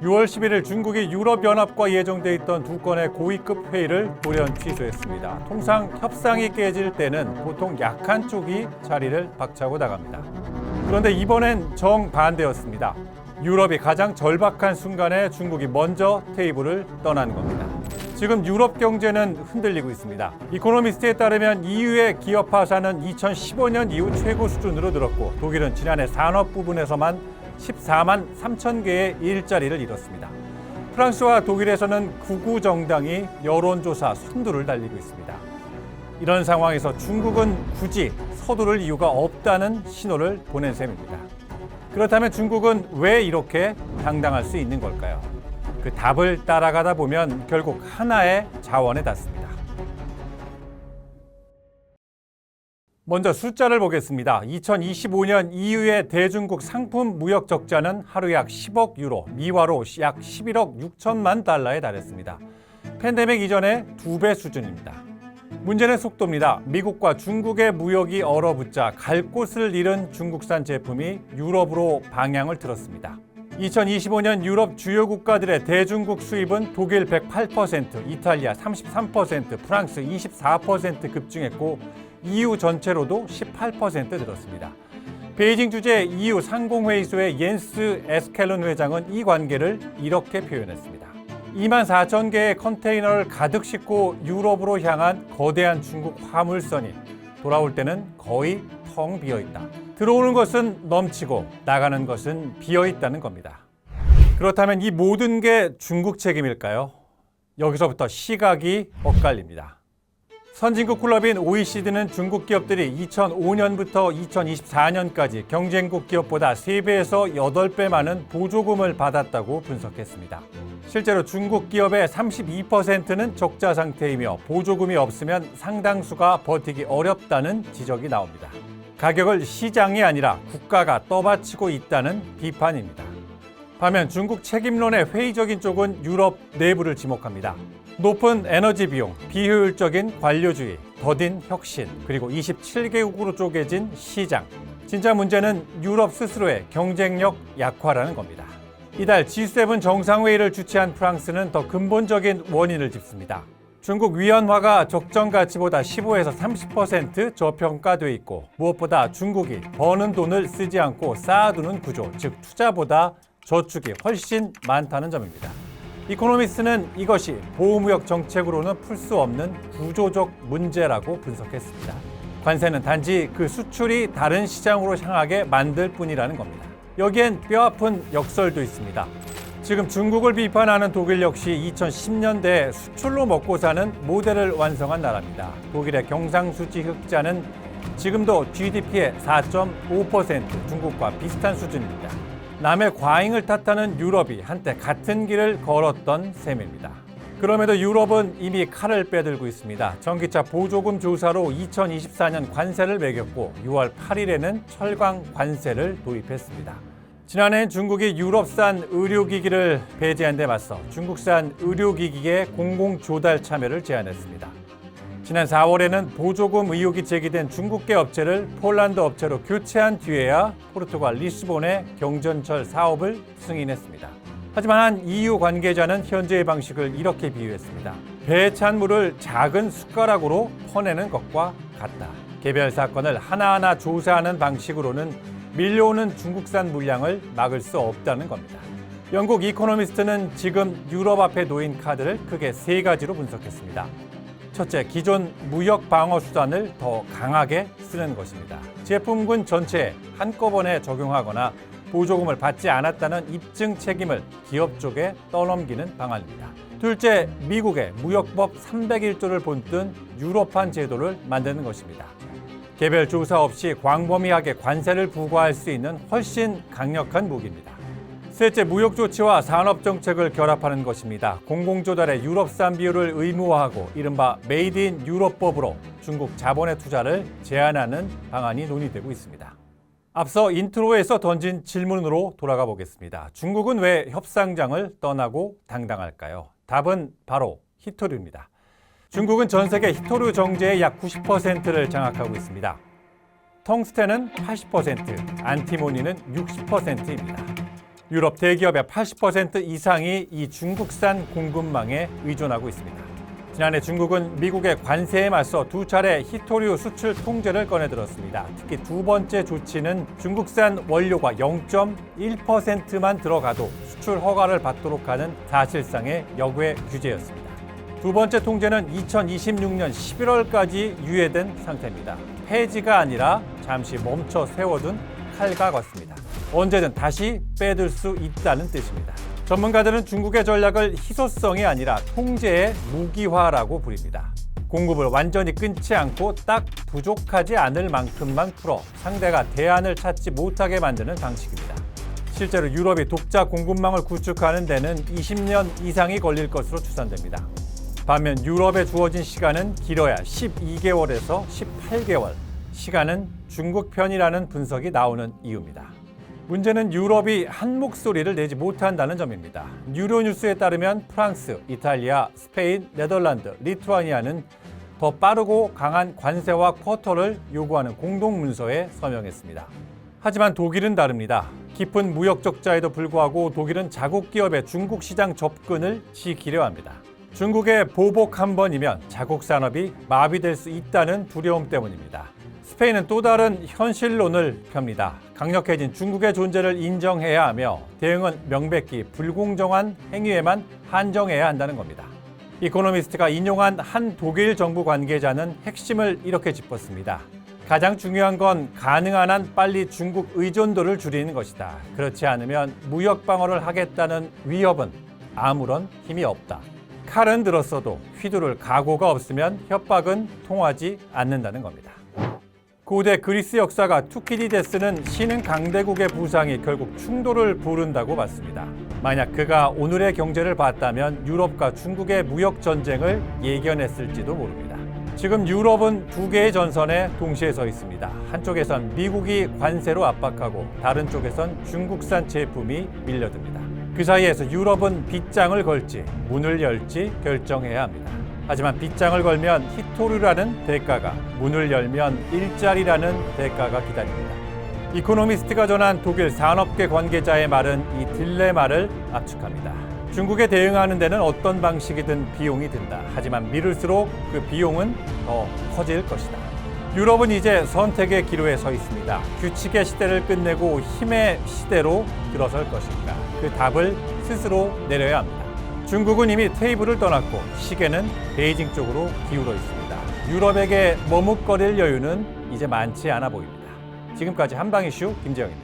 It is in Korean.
6월 11일 중국이 유럽연합과 예정돼 있던 두 건의 고위급 회의를 돌연 취소했습니다. 통상 협상이 깨질 때는 보통 약한 쪽이 자리를 박차고 나갑니다. 그런데 이번엔 정반대였습니다. 유럽이 가장 절박한 순간에 중국이 먼저 테이블을 떠난 겁니다. 지금 유럽 경제는 흔들리고 있습니다. 이코노미스트에 따르면 EU의 기업 파산은 2015년 이후 최고 수준으로 늘었고 독일은 지난해 산업 부분에서만 14만 3천 개의 일자리를 잃었습니다. 프랑스와 독일에서는 극우 정당이 여론조사 선두를 달리고 있습니다. 이런 상황에서 중국은 굳이 서두를 이유가 없다는 신호를 보낸 셈입니다. 그렇다면 중국은 왜 이렇게 당당할 수 있는 걸까요? 그 답을 따라가다 보면 결국 하나의 자원에 닿습니다. 먼저 숫자를 보겠습니다. 2025년 EU의 대중국 상품 무역 적자는 하루 약 10억 유로, 미화로 약 11억 6천만 달러에 달했습니다. 팬데믹 이전의 2배 수준입니다. 문제는 속도입니다. 미국과 중국의 무역이 얼어붙자 갈 곳을 잃은 중국산 제품이 유럽으로 방향을 틀었습니다. 2025년 유럽 주요 국가들의 대중국 수입은 독일 108%, 이탈리아 33%, 프랑스 24% 급증했고 EU 전체로도 18% 늘었습니다. 베이징 주재 EU 상공회의소의 옌스 에스켈론 회장은 이 관계를 이렇게 표현했습니다. 2만 4천 개의 컨테이너를 가득 싣고 유럽으로 향한 거대한 중국 화물선이 돌아올 때는 거의 텅 비어있다. 들어오는 것은 넘치고 나가는 것은 비어있다는 겁니다. 그렇다면 이 모든 게 중국 책임일까요? 여기서부터 시각이 엇갈립니다. 선진국 클럽인 OECD는 중국 기업들이 2005년부터 2024년까지 경쟁국 기업보다 3배에서 8배 많은 보조금을 받았다고 분석했습니다. 실제로 중국 기업의 32%는 적자 상태이며 보조금이 없으면 상당수가 버티기 어렵다는 지적이 나옵니다. 가격을 시장이 아니라 국가가 떠받치고 있다는 비판입니다. 반면 중국 책임론의 회의적인 쪽은 유럽 내부를 지목합니다. 높은 에너지 비용, 비효율적인 관료주의, 더딘 혁신, 그리고 27개국으로 쪼개진 시장. 진짜 문제는 유럽 스스로의 경쟁력 약화라는 겁니다. 이달 G7 정상회의를 주최한 프랑스는 더 근본적인 원인을 짚습니다. 중국 위안화가 적정 가치보다 15에서 30% 저평가돼 있고 무엇보다 중국이 버는 돈을 쓰지 않고 쌓아두는 구조, 즉 투자보다 저축이 훨씬 많다는 점입니다. 이코노미스트는 이것이 보호무역 정책으로는 풀 수 없는 구조적 문제라고 분석했습니다. 관세는 단지 그 수출이 다른 시장으로 향하게 만들 뿐이라는 겁니다. 여기엔 뼈아픈 역설도 있습니다. 지금 중국을 비판하는 독일 역시 2010년대에 수출로 먹고 사는 모델을 완성한 나라입니다. 독일의 경상수지 흑자는 지금도 GDP의 4.5% 중국과 비슷한 수준입니다. 남의 과잉을 탓하는 유럽이 한때 같은 길을 걸었던 셈입니다. 그럼에도 유럽은 이미 칼을 빼들고 있습니다. 전기차 보조금 조사로 2024년 관세를 매겼고 6월 8일에는 철강 관세를 도입했습니다. 지난해엔 중국이 유럽산 의료기기를 배제한 데 맞서 중국산 의료기기의 공공조달 참여를 제안했습니다. 지난 4월에는 보조금 의혹이 제기된 중국계 업체를 폴란드 업체로 교체한 뒤에야 포르투갈 리스본의 경전철 사업을 승인했습니다. 하지만 한 EU 관계자는 현재의 방식을 이렇게 비유했습니다. 배에 찬 물을 작은 숟가락으로 퍼내는 것과 같다. 개별 사건을 하나하나 조사하는 방식으로는 밀려오는 중국산 물량을 막을 수 없다는 겁니다. 영국 이코노미스트는 지금 유럽 앞에 놓인 카드를 크게 3가지로 분석했습니다. 첫째, 기존 무역 방어 수단을 더 강하게 쓰는 것입니다. 제품군 전체에 한꺼번에 적용하거나 보조금을 받지 않았다는 입증 책임을 기업 쪽에 떠넘기는 방안입니다. 둘째, 미국의 무역법 301조를 본뜬 유럽판 제도를 만드는 것입니다. 개별 조사 없이 광범위하게 관세를 부과할 수 있는 훨씬 강력한 무기입니다. 셋째, 무역 조치와 산업 정책을 결합하는 것입니다. 공공조달의 유럽산 비율을 의무화하고 이른바 메이드 인 유럽법으로 중국 자본의 투자를 제한하는 방안이 논의되고 있습니다. 앞서 인트로에서 던진 질문으로 돌아가 보겠습니다. 중국은 왜 협상장을 떠나고 당당할까요? 답은 바로 히토류입니다. 중국은 전 세계 히토류 정제의 약 90%를 장악하고 있습니다. 텅스텐은 80%, 안티모니는 60%입니다. 유럽 대기업의 80% 이상이 이 중국산 공급망에 의존하고 있습니다. 지난해 중국은 미국의 관세에 맞서 두 차례 히토류 수출 통제를 꺼내들었습니다. 특히 두 번째 조치는 중국산 원료가 0.1%만 들어가도 수출 허가를 받도록 하는 사실상의 역외 규제였습니다. 두 번째 통제는 2026년 11월까지 유예된 상태입니다. 폐지가 아니라 잠시 멈춰 세워둔 칼과 같습니다. 언제든 다시 빼들 수 있다는 뜻입니다. 전문가들은 중국의 전략을 희소성이 아니라 통제의 무기화라고 부릅니다. 공급을 완전히 끊지 않고 딱 부족하지 않을 만큼만 풀어 상대가 대안을 찾지 못하게 만드는 방식입니다. 실제로 유럽이 독자 공급망을 구축하는 데는 20년 이상이 걸릴 것으로 추산됩니다. 반면 유럽에 주어진 시간은 길어야 12개월에서 18개월. 시간은 중국 편이라는 분석이 나오는 이유입니다. 문제는 유럽이 한 목소리를 내지 못한다는 점입니다. 유로뉴스에 따르면 프랑스, 이탈리아, 스페인, 네덜란드, 리투아니아는 더 빠르고 강한 관세와 쿼터를 요구하는 공동문서에 서명했습니다. 하지만 독일은 다릅니다. 깊은 무역 적자에도 불구하고 독일은 자국 기업의 중국 시장 접근을 지키려 합니다. 중국의 보복 한 번이면 자국 산업이 마비될 수 있다는 두려움 때문입니다. 스페인은 또 다른 현실론을 펴니다. 강력해진 중국의 존재를 인정해야 하며 대응은 명백히 불공정한 행위에만 한정해야 한다는 겁니다. 이코노미스트가 인용한 한 독일 정부 관계자는 핵심을 이렇게 짚었습니다. 가장 중요한 건 가능한 한 빨리 중국 의존도를 줄이는 것이다. 그렇지 않으면 무역 방어를 하겠다는 위협은 아무런 힘이 없다. 칼은 들었어도 휘두를 각오가 없으면 협박은 통하지 않는다는 겁니다. 고대 그리스 역사가 투키디데스는 신흥 강대국의 부상이 결국 충돌을 부른다고 봤습니다. 만약 그가 오늘의 경제를 봤다면 유럽과 중국의 무역 전쟁을 예견했을지도 모릅니다. 지금 유럽은 두 개의 전선에 동시에 서 있습니다. 한쪽에선 미국이 관세로 압박하고 다른 쪽에선 중국산 제품이 밀려듭니다. 그 사이에서 유럽은 빗장을 걸지 문을 열지 결정해야 합니다. 하지만 빗장을 걸면 히토류라는 대가가, 문을 열면 일자리라는 대가가 기다립니다. 이코노미스트가 전한 독일 산업계 관계자의 말은 이 딜레마를 압축합니다. 중국에 대응하는 데는 어떤 방식이든 비용이 든다. 하지만 미룰수록 그 비용은 더 커질 것이다. 유럽은 이제 선택의 기로에 서 있습니다. 규칙의 시대를 끝내고 힘의 시대로 들어설 것인가? 그 답을 스스로 내려야 합니다. 중국은 이미 테이블을 떠났고 시계는 베이징 쪽으로 기울어 있습니다. 유럽에게 머뭇거릴 여유는 이제 많지 않아 보입니다. 지금까지 한방 이슈 김재영입니다.